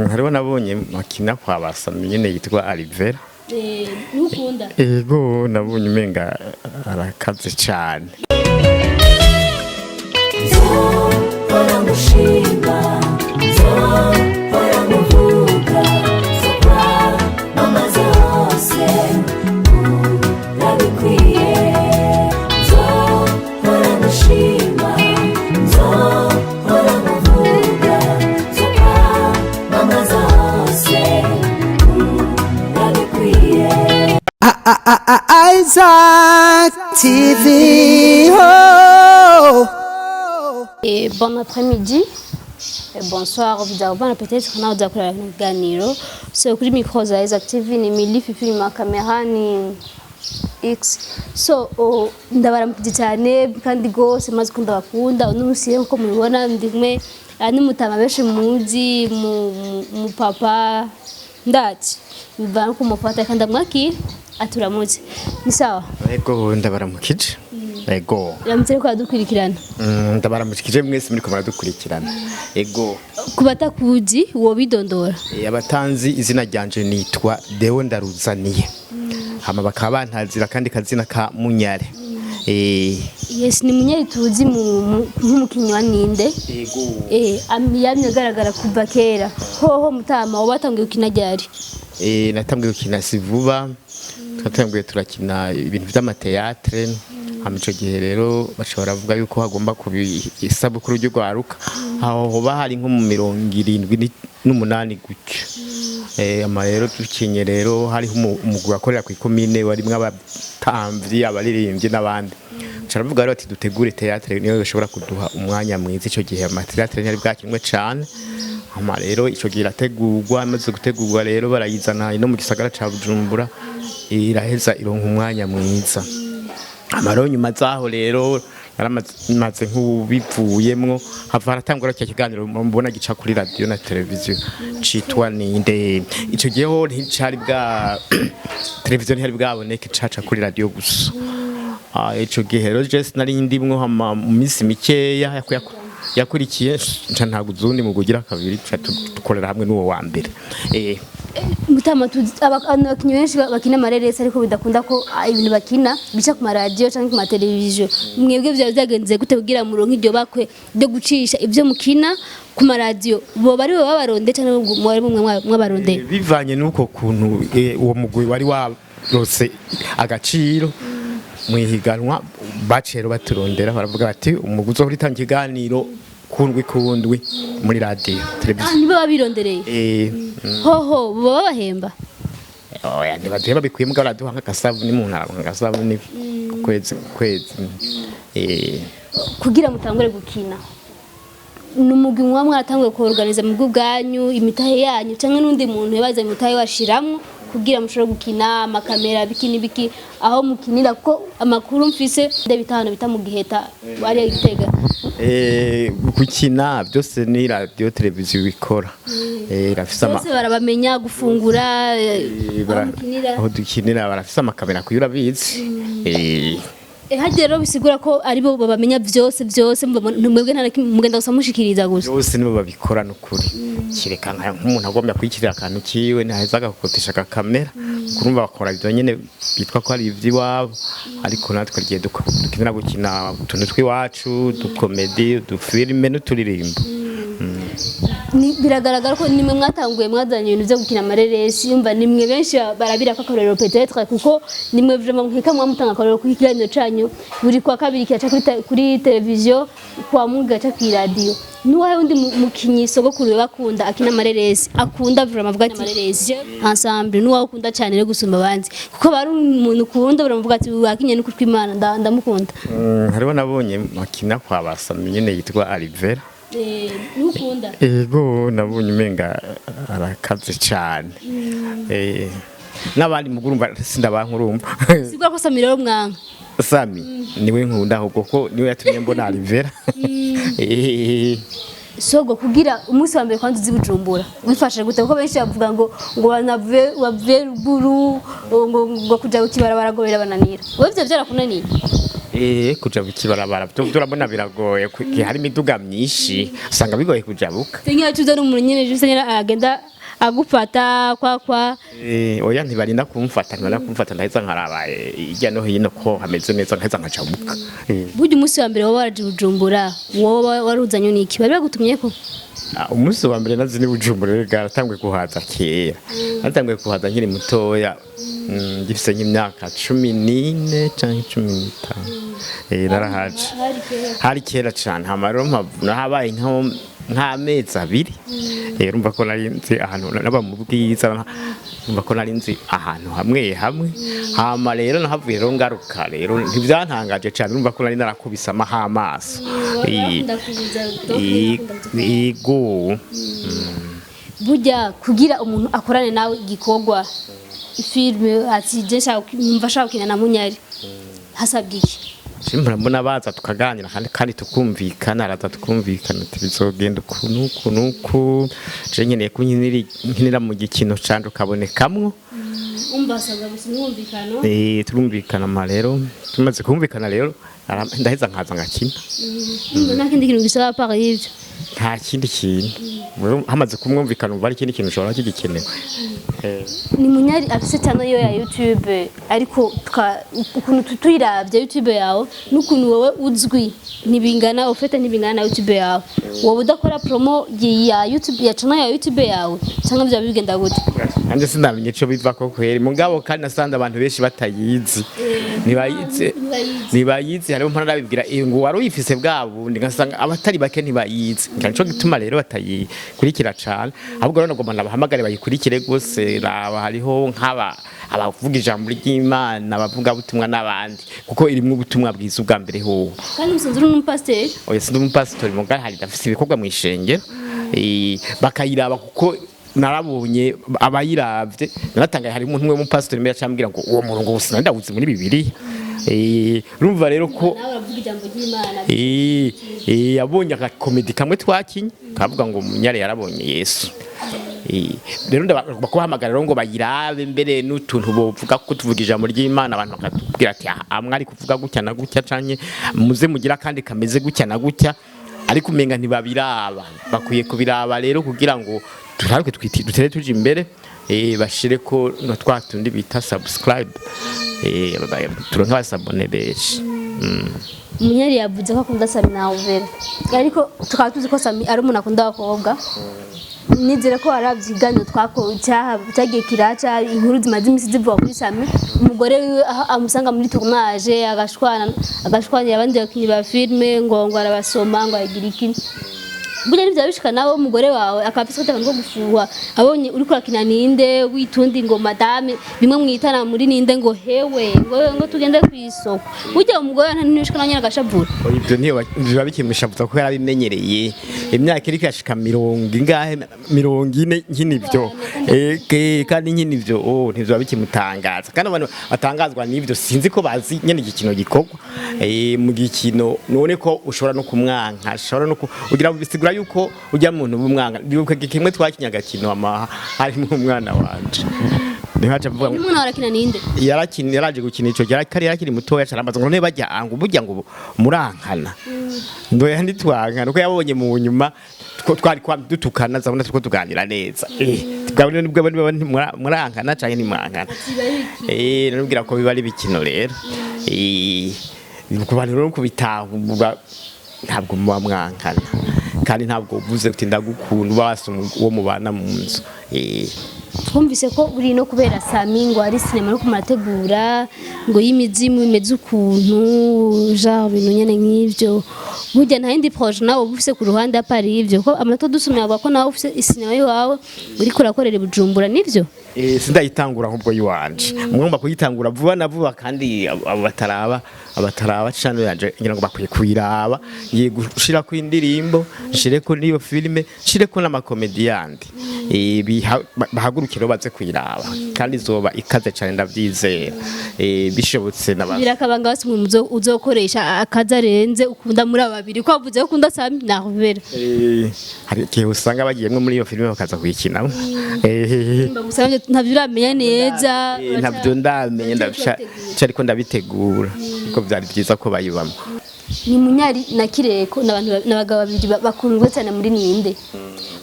hariho nabonye makina kwa basami nyene yitwa Alvera. Nukunda. Ego nabonye umenga arakaze cyane. Isaac TV. Oh. Et bon après-midi, et bonsoir, bon peut-être qu'on a déjà ganiro. C'est au micro za Isaac TV ni milifi film kamera ni X. So ndabaramukije cyane kandi gose maze kundabakunda unusiye uko mubibona ndimwe ani mutama benshi muzi mu papa ndati bivana ko mufata kandi amwaki aturamutse ni sawa. Ego ndabaramukije. Ego Yamutse ko adukurikirana. Ndabaramukije mwese muri ko baradukurikirana. Ego kubatakuzi wo bidondora. Abatanzi izina ryanje nitwa Deo ndaruzaniye. Hama bakaba bantazira kandi kazina ka MUNYARE. Yes ni MUNYARE tuzi nk'umukinyi wa NINDE. Ego yamye agaragara kuva kera. Hoho mutama wabatangiye gukina ryari? Natangiye gukina sivuba. Twatangiye turakina ibintu by'amateatre. Amico gihe rero bashobora kuvuga yuko hagomba kubisabukuru ryo gwaruka aho hoba hari nko mu 78 gutyo. Ama rero tukinye rero hari umugwi akorera ku ikomine warimwe abatamvyi yabaririmvyi n'abandi. Caravuga rero ati dutegure teatre niyo bashobora kuduha umwanya mwiza ico gihe amateatre ntari bwakimwe cyane. Ama rero ico gihe irategurwa amaze gutegurwa rero barayizana ino mu gisagara ca Bujumbura iraheza ironka umwanya mwiza. Amaro nyuma zaho rero yaramaze nk'ubivuyemwo hava haratangura cyo kiganiro mbona gica kuri radio na televiziyo citwa NINDE. Ico gihe ho nticari bwa televiziyo ntihari bwaboneke caca kuri radio gusa. Ico gihe rero just nari ndimwo hama mu minsi mikeya yakurikiye ntago uzundi mu kugira kabiri tukorera hamwe n'uwo wa mbere. Mutama abakinyi benshi bakina amareresi ariko bidakunda ko ibintu bakina bica ku radio cyangwa ku mateleviziyo. Mwebwe byagenze gute kugira muronke iryo bakwe byo gucisha ibyo mukina ku radio bo bari babaronde cyangwa mwari mwabaronde? Bivanye nuko kuntu uwo mugwi wari warose agaciro mwihiganwa bacero baturondera baravuga bati umugwi uzori tangiganiro kundwi muri radio televiziyo. Nibo babirondereye. Hoho bo bahemba. Oya ntibadeba bikwiye mbwa baraduha nk'agasabu ni mu ntara nk'agasabu ni kwezi. Kugira mutangure gukina numugwi mwaratanguye ko organize mu bwanyu imitahe yanyu cyangwa nundi muntu yabaza imitahe washiramwe kugira mushobora gukina amakamera biki aho mukinira ko amakuru mfise ndabitahano bita mu giheta bari Gitega. Gukina byose ni radio televiziyo bikora. Rafise bose barabamenya gufungura aho dukinira barafise amakamera kuyura bizi. Hagero bisigura ko ari bo babamenya byose mwebwe mugenda gusamushikiriza gusa. Byose nibo babikora n'ukuri. Kireka nk'umuntu agomba kwikirira akantu kiwe ntaheza agakotesha kamera. Kurumva bakora ibyo nyene bitwa ko ari ivy'iwabo ariko natwe giye dukinira gukina utuntu twiwacu dukomedi dufilme n'uturirimbo. Biragaragara ko nimwe mwatanguye mwazanye ibintu byo gukina amareresi yumva nimwe benshi barabira ko akarero peut-être kuko nimwe vraiment nkika mwamutanga akarero ku kiganiro canyu buri kwa kabiri kiaca kuri televiziyo kwa muga ca ku radio. Nuwahe undi mukinyi sogokuru bakunda akina amareresi akunda vraiment avuga ati amareresi ensemble nuwahe ukunda cyane rero gusumba abandi kuko bari umuntu ukunda baravuga ati wakinye no kutwimana ndamukunda. Hariho nabonye makina kwa basami nyene yitwa Alvera. Nukunda. Ego nabonye umenga arakaze cyane. Nabandi mugurumba sindabankurumba. Sigwa ko Sami rero mwanga. Sami niwe nkunda ahubwo ko niwe yatumye mbona Alvera. Sogo kugira umunsi wa mbere kwanza uzi Bujumbura wifashe gute kuko benshi bavuga ngo wave buru ngo kuja kukibarabara gobera bananira. Wowe byo byarakunaniye? Kuja bukibarabara turabona biragoye hari imiduga myinshi usanga bigoye kujabuka. Tenye tuza n'umuntu nyene juste nyara agenda agufata kwa oya ntibarinda kumfata ndaheza nkarabaye ijya no hino ko hameze neza nkaheza nkacabuka burya umunsi wa mbere waraje Bujumbura wowe waruzanye niki bari bagutumye ko umunsi wa mbere nazi ni Bujumbura garatangwe kuhaza kera natangwe kuhaza nkiri mutoya ngifise nk'imyaka 14 canke 15 narahaje hari kera cyane hamaro mpavuna habaye nk'amezi abiri urumva ko narinzi ahantu naba mu bwiza urumva ko narinzi ahantu hamwe hama rero nahavuye rero ngaruka rero ntivyantangaje cyane urumva ko nari narakubisa amaso ego burya kugira umuntu akorane nawe igikorwa filme ati je numva shaka kina na Munyare hasabye iki Simbura mbona baza tukaganira kandi tukumvikana araza tukumvikana tibizogenda kunuku je nkeneye kunkinira mu gikino canje ukabonekamwo umbasaga gusimwumvikano turumvikana ma rero tumaze kumvikana rero ndaheza nkaza ngakina nta kindi kintu gisaba Partage nta kindi kintu hamaze kumwumvikana umva ari kindi kintu ushobora kigikenewe ni Munyare afise cyane yo ya YouTube ariko ukuntu tuyiravye YouTube yawe n'ukuntu wowe uzwi nibingana ufete nibingana na YouTube yawe wowe udakora promo ya YouTube ya channel ya YouTube yawe cyangwa bya bigenda gute anje sinamenye ico biva ko kweri mugabo kandi nasanda abantu benshi batayizi nibayizi hariho mpana nabibwira ngo wari uyifise bwabundi ngasanga abatari bake ntibayizi ngico gituma rero batayikurikira cyane ahubwo rero nagomba nabahamagare bayikurikire gose raba hariho abavuga ijambo ry'Imana abavuga butumwa n'abandi kuko irimwe ubutumwa bwiza ubwa mbere ho kandi musanzwe uri umupasiteri oya sindi umupasiteri mugabo hari dafise ibikorwa mu ishengero bakayiraba kuko narabonye abayiravye naratangaye hari umuntu umwe mu pastor mbere acambwira ngo uwo murongo gusa ndawuzi muri Bibiliya urumva rero ko yabonye akakomedi kamwe twakinye kavuga ngo Munyare yarabonye Yesu rero ndabakuhamagara rero ngo bayirabe mbere nutuntu bovuga ko tuvuga ijambo ry'Imana abantu bakatubwira ati amwe ari kuvuga gutya na gutya canke muze mugira kandi kameze gutya na gutya ariko umenga ntibabiraba bakwiye kubiraba rero kugira ngo turaruke dutere tuje imbere bashire ko no twatundi bita subscribe turonka abasabone benshi Munyare yavuze ko akunda Sami na Alvera ariko tukaba tuzi ko Sami ari umuntu akunda abakobwa nizere ko arabyigano cyagiye kiraca inkuru zimaze imisi zivuga kuri Sami umugore wiwe amusanga muri tournage agashwana abandi bakinyi ba filme ngo arabasoma ngo agira iki burya nivyo bishika nawe umugore wawe akafise ngo gufuha abonye uri kurakina ninde witundi ngo madame bimwe mwitana muri ninde ngo hewe ngo tugende kwisoko burya umugore ntanishika nanyara gashavura ibyo niyo biba bikimishavuza ko yarabimenyereye imyaka iri kashika 40 nkinivyo kandi nkinivyo ntivyo bikimutangaza kandi abantu batangazwa n'ivyo sinzi ko bazi nyene igikino gikorwa mu gikino none ko ushobora no kumwanka ushobora no kugira bisigura yuko ujya muntu bumwanga ndibuka kimwe twakinyaga kino harimo umwana wanje nihaje vuga umuntu arakina ninde yaraje gukina ico yarakiri mutoya carambaza ngo nebajya angu burya ngo murankana ndo yandi twankana uko yabonye mu nyuma twari kwa dutukana zabona tuko tuganira neza twabone nibwo murankana cyane ni mwankana nubwira ko biba ari bikino rero kubantu rero kubitahuba ntabwo muba mwankana kandi ntabwo uvuze uti ndagukunda ubasoma uwo mubana mu nzu twumvise ko uri no kubera Sami ngo ari sinema no kumarategura ngo y'imizimu imeze ukuntu genre bintu nyene nk'ivyo burya nta yindi projet nawe ufise ku ruhande apari ivyo ko amato dusumira ko nawe ufise isinema yawe uri kurakorera Bujumbura nivyo sindayitangura ahubwo yiwanje mwumva kuyitangura vuba na vuba kandi abataraba cyane yanje ngira ngo bakwiye kuyiraba ye gushira ku indirimbo shire ko niyo filme shire ko n'amakomedi yandi bahagurukira baze kuyiraba kandi zoba ikaze cyane ndavyizera bishobotse n'abantu birakabanga basumwe uzokoresha akazarenze ukunda muri ababiri ko avuze ko ukunda Sami na Alvera hari igihe usanga bagiyemwe muri iyo filme bakaza kuyikinamo ntabyo uramenya neza ntabyo ndamenya ariko ndabitegura kuko byari byiza ko bayibamo ni munyari na kireko n'abagabo babiri bakunzwe cyane muri ninde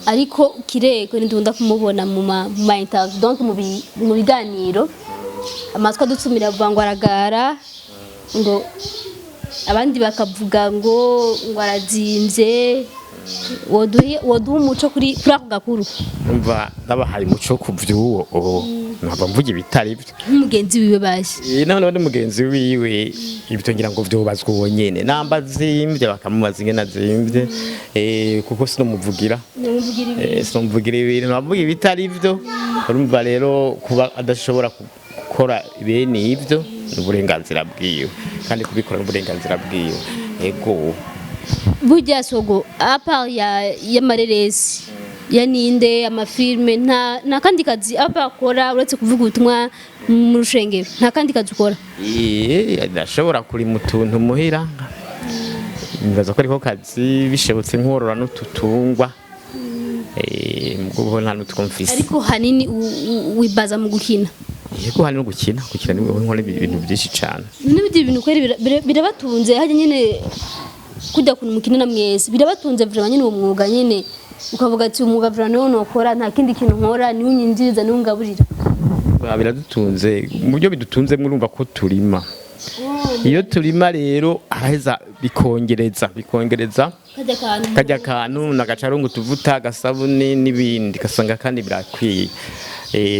ariko kireko ndunda kumubona mu ma interview donc mu biganiro amatwa dutsumira vuga ngo aragara ngo abandi bakavuga ngo arazimvye woduha umuco kuri ako gakuru umva ndabahaye umuco kuvyuwo nkaba mvuga ibitari byo nk'umugenzi wiwe baje none mugenzi wiwe ibyo ngira ngo vyobazwa wonyene namba zimvye bakamubaza ingene azimvye kuko sinomuvugira ibintu navuga ibitari byo urumva rero kuba adashobora gukora bene ivyo n'uburenganzira bwiwe kandi kubikora n'uburenganzira bwiwe ego burya sogo apart ya mareresi ya ninde amafilme nta kandi kazi akora uretse kuvuga ubutumwa mu rushengero nta kandi kazi ukora ndashobora kuri mutuntu muhira nibaza ko ariko kazi bishebutse nkorora n'ututungwa mubwo nta n'utwumvise ariko hanini wibaza mu gukina yego hano gukina niwe nkora ibintu byinshi cyane n'ibyo bintu kweri birabatunze haje nyine kujya kuntu mukina na mwese birabatunze vraiment nyine uwo mwuga nyine ukavuga ati umwuga vraiment nokora nta kindi kintu nkora ni unyinjiriza n'ungaburira biradutunze mu byo bidutunze murumva ko turima iyo turima rero araheza bikongereza kajya kantu nagacarongo tuvuta gasabune n'ibindi gasanga kandi birakwiye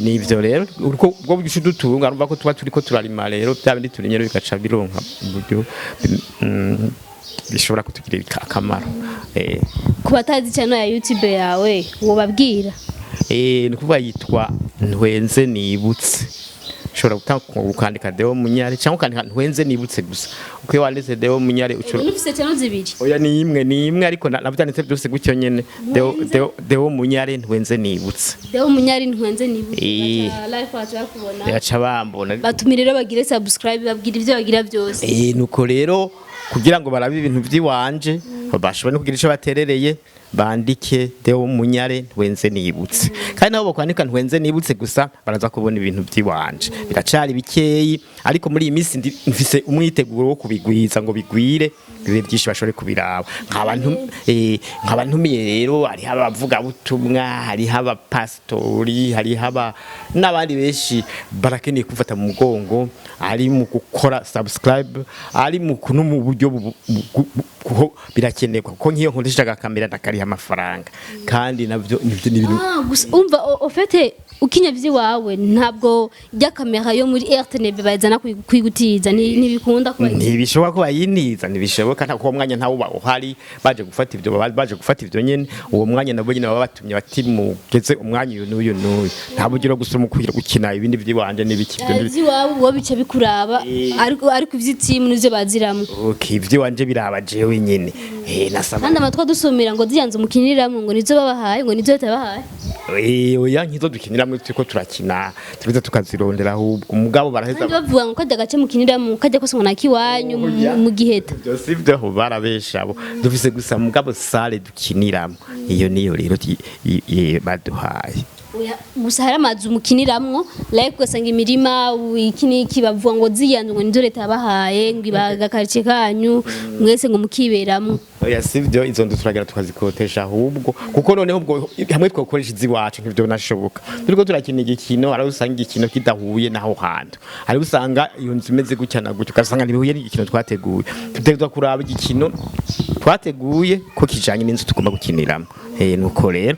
nivyo rero ubwo bwishu dutunga urumva ko tuba turiko turarima rero bya bindi turinyero bigaca bironka uburyo bishobora kutugirira akamaro ku batazi channel ya YouTube yawe wobabwira ni kuvuga yitwa Ntwenze Nibutse ushobora gukandika Deo Munyare cyangwa ukandika Ntwenze Nibutse gusa uko wanditse Deo Munyare ucuro ufise channel zibiri oya ni imwe ariko nabyanditse byose gutyo nyene Deo Munyare Ntwenze Nibutse Deo Munyare Ntwenze Nibutse live wacu bakubona yaca bambona batumire rero bagire subscribe babwira ivyo bagira byose nuko rero kugira ngo barabe ibintu by'iwanje bashobora no kugira ico baterereye bandike Deo Munyare Ntwenze Nibutse kandi nabo bakwandika Ntwenze Nibutse gusa baraza kubona ibintu by'iwanje biracari bikeyi ariko muri iyi minsi mfise umwiteguro wo kubigwiza ngo bigwire bibe byinshi bashobore kubiraba nk'abantumiye rero hari abavuga butumwa hari haba pastori hari haba n'abandi benshi barakeneye kufata mu mugongo ari mu gukora subscribe ari mu mu buryo birakenerwa kuko nkiyo nkoresha kamera ndakariha amafaranga kandi navyo nivyo n'ibintu umva ofete ukinya wawe ntabwo ya kamera yo muri RTNB bazana kwigutiza ntibikunda kuba ntibishoboka ko bayiniza ntibishoboka nta ko mwanya ntawo uhari baje gufata ivyo nyene uwo mwanya nabo nyene baba batumye bati mugeze umwanya uyu n'uyu nta bugiro gusoma kugira gukina ibindi by'iwanje n'ibiki byo wawe wo bice bikuraba ariko ivy'itimu nivyo baziramo okay ivy'iwanje biraba jewe nyene nasaba kandi amatwa dusomera ngo ziyanze umukiniriramwe ngo nizo babahaye ngo nizo batabahaye oya nkizo dukinira turiko turakina tubiza tukazirondera ahubwo umugabo baraheza bavuga ngo kajya gace mukinira mu kajya kose ngo nakiwanyu mu giheta byose ibyo barabesha abo dufise gusa mugabo sale dukiniramo iyo niyo rero baduhaye gusa hari amazu mukiniramwo like ugasanga imirima iki bavuga ngo ziyanze ngo nizo leta yabahaye ngo ibagakarice kanyu mwese ngo mukiberamwo oya sivyo izo ndu turagira tukazikotesha ahubwo kuko noneho ubwo hamwe twakoresha iziwacu nk'ivyo nashoboka turiko turakina igikino ari usanga igikino kidahuye naho hantu ari usanga iyo nzu imeze gutya na gutya ugasanga ntibihuye n'igikino twateguye tutegezwa kuraba igikino twateguye ko kijanye n'inzu tugomba gukiniramo nuko rero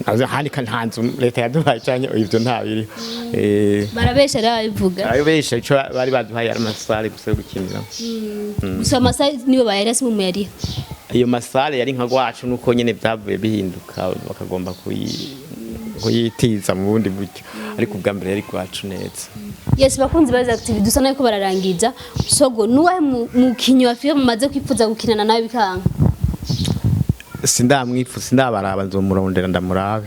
ahandi kantanzu leta yaduhaye cyane ivyo ntabiri barabesha rabivuga ayobesha ico bari baduhaye ari masale gusa gukinira gusa amasale nibo bayera simu muyari iyo masale yari nka gwacu nuko nyene byavuye bihinduka bakagomba kuyitiza mu bundi buryo ariko ubwa mbere yari gwacu neza yes bakunzi baza active dusa nayo ko bararangiza sogo nuwahe mukinyi wa film maze kwipfuza gukinana nawe bikanga sindabaraba nzomurondera ndamurabe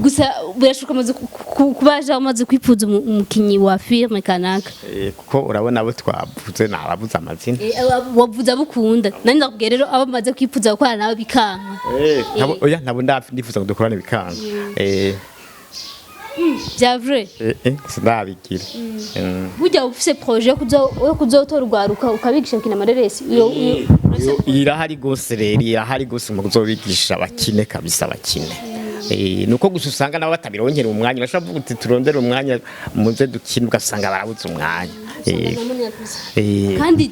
gusa birashuka maze kubaje amaze kwipfuza umukinyi wa film kanaka kuko urabona abo twavuze nabavuza amazina wavuza bukunda nani ndakubwira rero abo maze kwipfuza gukora nawe bikanga oya nabo ndifuza ngo dukorane bikanga bya vrai sinabigira burya ufise projet yo kuzotora urwaruka ukabigisha gukina amareresi irahari gose rero irahari gose mu kuzobigisha bakine kabisa bakine nuko gusa usanga nabo batabironkera umwanya bashobora kuvuga uti turondere umwanya muze dukine ugasanga barabuze umwanya kandi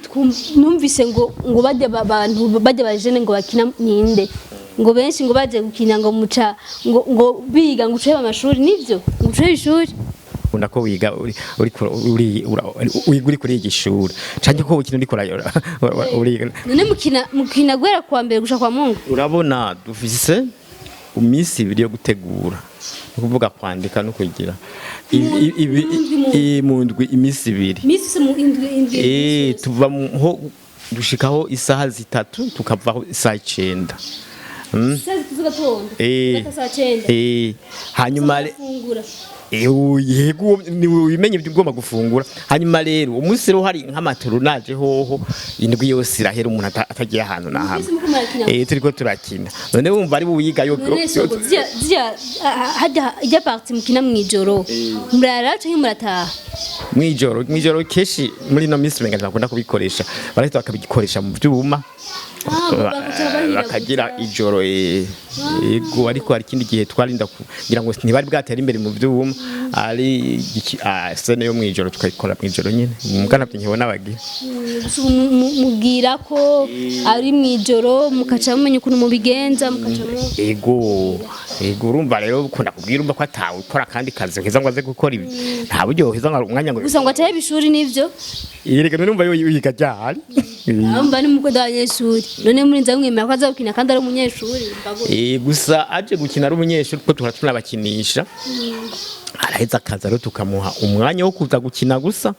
numvise ngo bajya abantu bajya bajene ngo bakina ninde ngo benshi ngo baje gukina ngo muca ngo biga ngo ucebe amashuri nivyo ngo ucebe ishuri ko wiga uri kuri igishuri canke ko ukina uri none mukina gwera kwa mbere gusha kwa Mungu urabona dufise iminsi ibiri yo gutegura ukuvuga kwandika no kugira mu ndwi iminsi ibiri tuva ho dushikaho isaha 3 tukavaho isaha 9 hanyuma yego niwimenye ibyo ugomba gufungura hanyuma rero umunsi rero hari nk'amaturu naje hoho indwi yose irahera umuntu atagiye ahantu na hamwe turiko turakina none wumva ari buyiga yo hajya ijya parti mukina mwijoro murara canke murataha mwijoro keshi muri no minsi benga bakunda kubikoresha barahita bakabikoresha mu byuma bakagira ijoro yego ariko hari kindi gihe twarinda kugira ngo ntibari bwatera imbere mu byuma ari sene yo mwijoro tukayikora mwijoro nyine mugana byo nabagira mugira ko ari mwijoro mukaca mumenye ukuntu mubigenza mukaca yego urumva rero ukunda kubwira umva ko atawe ukora kandi kazi heza ngo aze gukora ibi nta buryo heza ngo umwanya ngo gusa ngo ataye bishuri nivyo yireka numva yo yiga cyane amba ni muko d'abanyeshuri none muri nza mwemera ko azabukina kandi ari umunyeshuri gusa aje gukina ari umunyeshuri ko turatuna bakinisha araheza akaza rero tukamuha umwanya wo kuza gukina gusa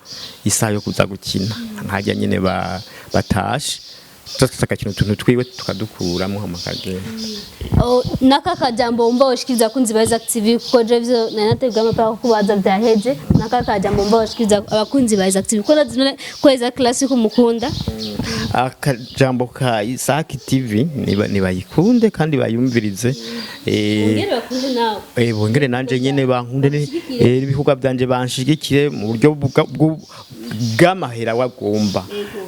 isaha yo kuza gukina nkajya nyine batashe tutaka kintu tuntu twiwe tukadukuramo amakagenda naka kajambo umba washikiriza kunzi baza active ko jevyo nanategwa amapaka kubaza byaheje naka kajambo umba washikiriza abakunzi baza active ko nazina kweza classic umukunda akajambo ka Isaki TV nibayikunde kandi bayumvirize ngere bakunde nawe bongere nanje nyene bankunde ibihuga byanje banshigikire mu buryo bw'amahera wagomba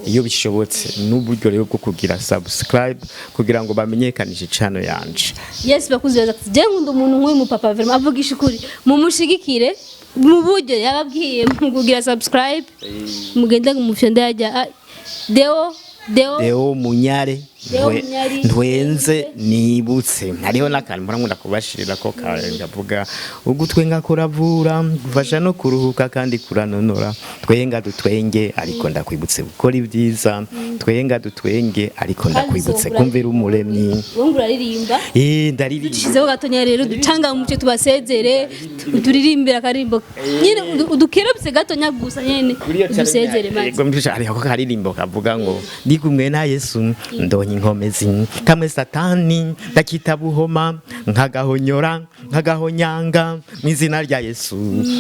iyo bishobotse n'uburyo rero bwo kugira subscribe kugira ngo bamenyekanishe channel yanje yes bakuzi baza je nkunda umuntu nk'uyu mu papa vraiment avugisha ukuri mumushigikire mu buryo yababwiye mu kugira subscribe mugenda mu fyonda yajya Deo MUNYARE ntwenze nibutse hariho nakantu mpora kubashirira ko kavuga ugutwenga kuravura gufasha no kuruhuka kandi kuranonora twenga dutwenge ariko ndakwibutse gukora ibyiza twenga dutwenge ariko ndakwibutse kumvira umuremyi wongura ririmba ndaririmba dushizeho gatonya rero ducanga mu cyo tubasezere turirimbira karimbo nyine udukerobse gatonya gusa nyene dusezere maze yego mbisha ari ako karirimbo kavuga ngo ndi kumwe na Yesu ndonye inkomezi kamwe satani ndakita buhoma nkagahonyora nkagahonyanga mwizina rya Yesu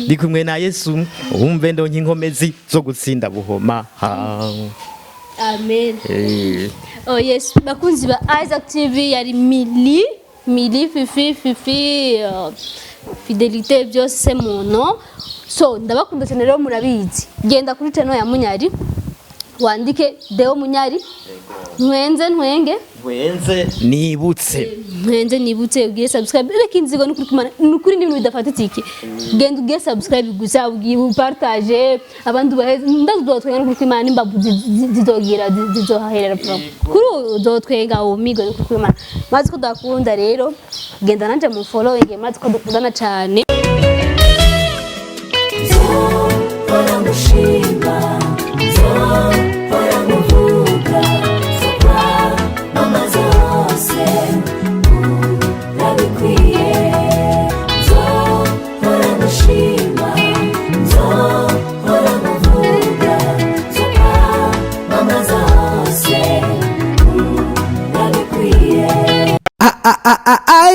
ndi kumwe na Yesu umve ndonye inkomezi zo gutsinda buhoma amen oh yes bakunzi ba Isaac TV yari mili fifi fidelite byose muno so ndabakunda cyane rero murabizi genda kuri channel ya Munyari wandike Deo Munyari ntwenze nibutse ugiye subscribe reka inzigo nukuri n'ibintu bidafatitike genda ugiye subscribe gusa ugiye Partage abandi baheze ndazotwenga n'ukuri kw'Imana imbavu zizogira zizohaherera kuri uzotwenga umigo n'ukuri kw'Imana maze ko dakunda rero genda nanje mu following maze ko dukundana cyane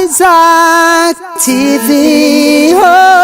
Isaac TV. Oh.